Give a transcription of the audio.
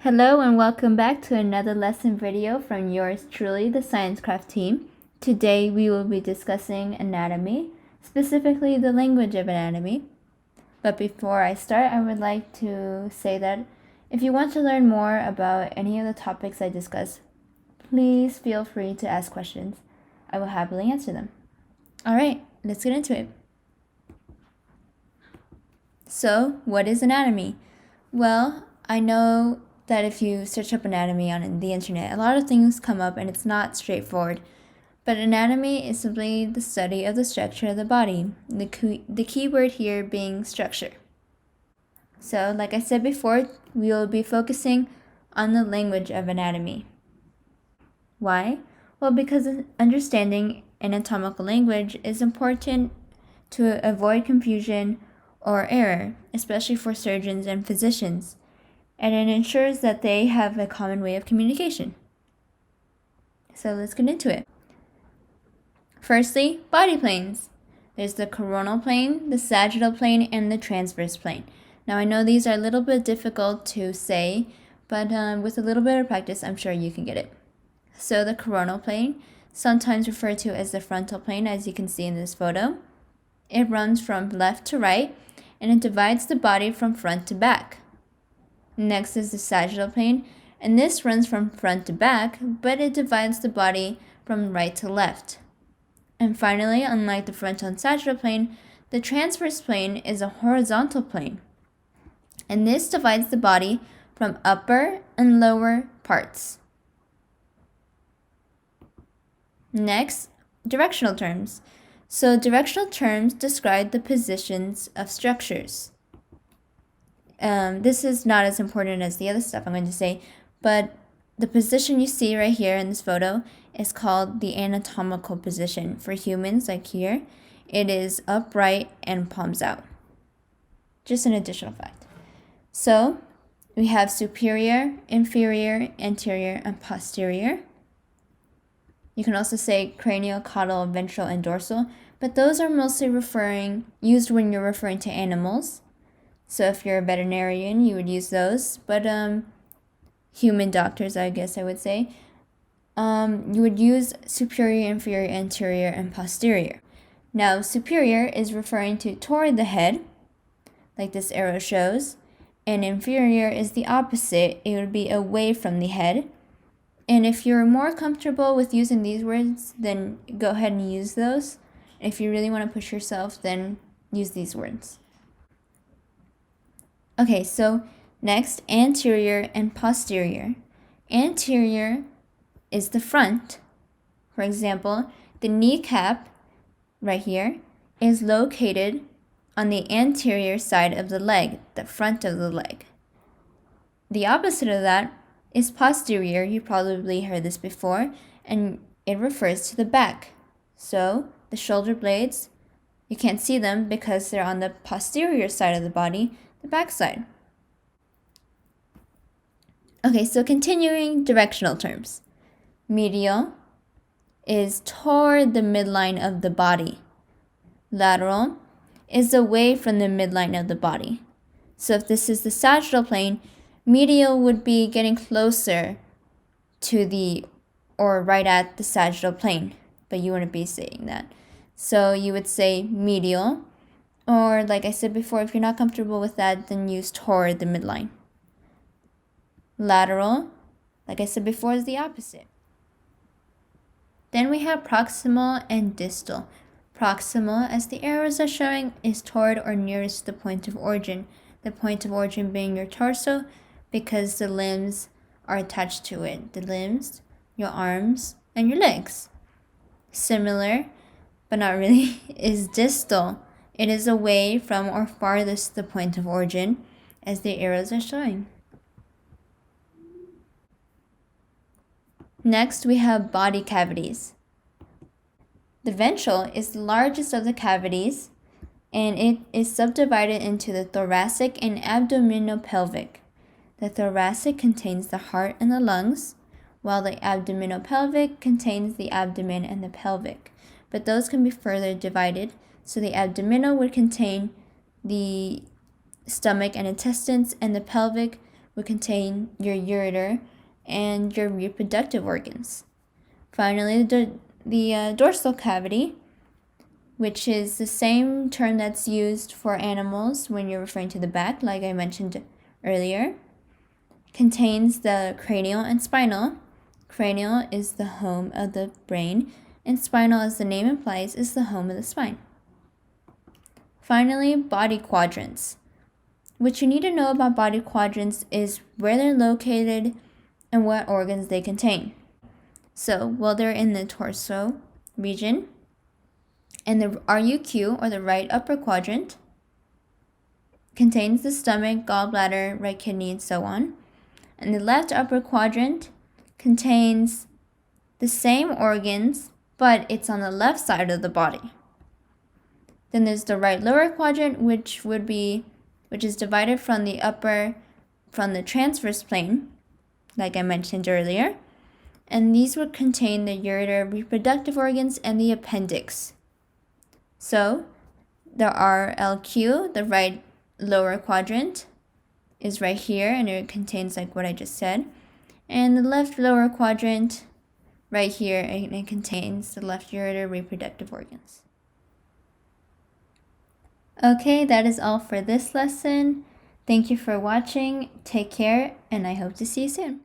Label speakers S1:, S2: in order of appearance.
S1: Hello and welcome back to another lesson video from yours truly, the ScienceCraft team. Today we will be discussing anatomy, specifically the language of anatomy. But before I start, I would like to say that if you want to learn more about any of the topics I discuss, please feel free to ask questions. I will happily answer them. Alright, let's get into it. So, what is anatomy? Well, I know that if you search up anatomy on the internet, a lot of things come up and it's not straightforward. But anatomy is simply the study of the structure of the body, the key word here being structure. So, like I said before, we will be focusing on the language of anatomy. Why? Well, because understanding anatomical language is important to avoid confusion or error, especially for surgeons and physicians, and it ensures that they have a common way of communication. So let's get into it. Firstly, body planes. There's the coronal plane, the sagittal plane, and the transverse plane. Now I know these are a little bit difficult to say, but with a little bit of practice, I'm sure you can get it. So the coronal plane, sometimes referred to as the frontal plane, as you can see in this photo, it runs from left to right, and it divides the body from front to back. Next is the sagittal plane, and this runs from front to back, but it divides the body from right to left. And finally, unlike the frontal and sagittal plane, the transverse plane is a horizontal plane, and this divides the body from upper and lower parts. Next, directional terms. So directional terms describe the positions of structures. This is not as important as the other stuff I'm going to say, but the position you see right here in this photo is called the anatomical position. For humans, like here, it is upright and palms out. Just an additional fact. So we have superior, inferior, anterior, and posterior. You can also say cranial, caudal, ventral, and dorsal, but those are mostly used when you're referring to animals. So if you're a veterinarian, you would use those, but human doctors, I guess I would say, you would use superior, inferior, anterior, and posterior. Now, superior is referring to toward the head, like this arrow shows, and inferior is the opposite. It would be away from the head. And if you're more comfortable with using these words, then go ahead and use those. If you really want to push yourself, then use these words. Okay, so next, anterior and posterior. Anterior is the front. For example, the kneecap, right here, is located on the anterior side of the leg, the front of the leg. The opposite of that is posterior. You probably heard this before, and it refers to the back. So the shoulder blades, you can't see them because they're on the posterior side of the body, the back side. Okay, so continuing directional terms. Medial is toward the midline of the body. Lateral is away from the midline of the body. So if this is the sagittal plane, medial would be getting closer to or right at the sagittal plane, but you wouldn't be saying that. So you would say medial, or like I said before, if you're not comfortable with that, then use toward the midline. Lateral, like I said before, is the opposite. Then we have proximal and distal. Proximal, as the arrows are showing, is toward or nearest the point of origin. The point of origin being your torso, because the limbs are attached to it. The limbs, your arms, and your legs. Similar, but not really, is distal. It is away from or farthest the point of origin, as the arrows are showing. Next, we have body cavities. The ventral is the largest of the cavities, and it is subdivided into the thoracic and abdominopelvic. The thoracic contains the heart and the lungs, while the abdominopelvic contains the abdomen and the pelvic. But those can be further divided, so the abdominal would contain the stomach and intestines, and the pelvic would contain your ureter and your reproductive organs. Finally, the dorsal cavity, which is the same term that's used for animals when you're referring to the back, like I mentioned earlier, contains the cranial and spinal. Cranial is the home of the brain, and spinal, as the name implies, is the home of the spine. Finally, body quadrants. What you need to know about body quadrants is where they're located and what organs they contain. So, while they're in the torso region, and the RUQ, or the right upper quadrant, contains the stomach, gallbladder, right kidney, and so on. And the left upper quadrant contains the same organs, but it's on the left side of the body. Then there's the right lower quadrant, which is divided from the transverse plane, like I mentioned earlier. And these would contain the ureter, reproductive organs, and the appendix. So the RLQ, the right lower quadrant, is right here, and it contains like what I just said. And the left lower quadrant, right here, and it contains the left ureter, reproductive organs. Okay, that is all for this lesson. Thank you for watching. Take care, and I hope to see you soon.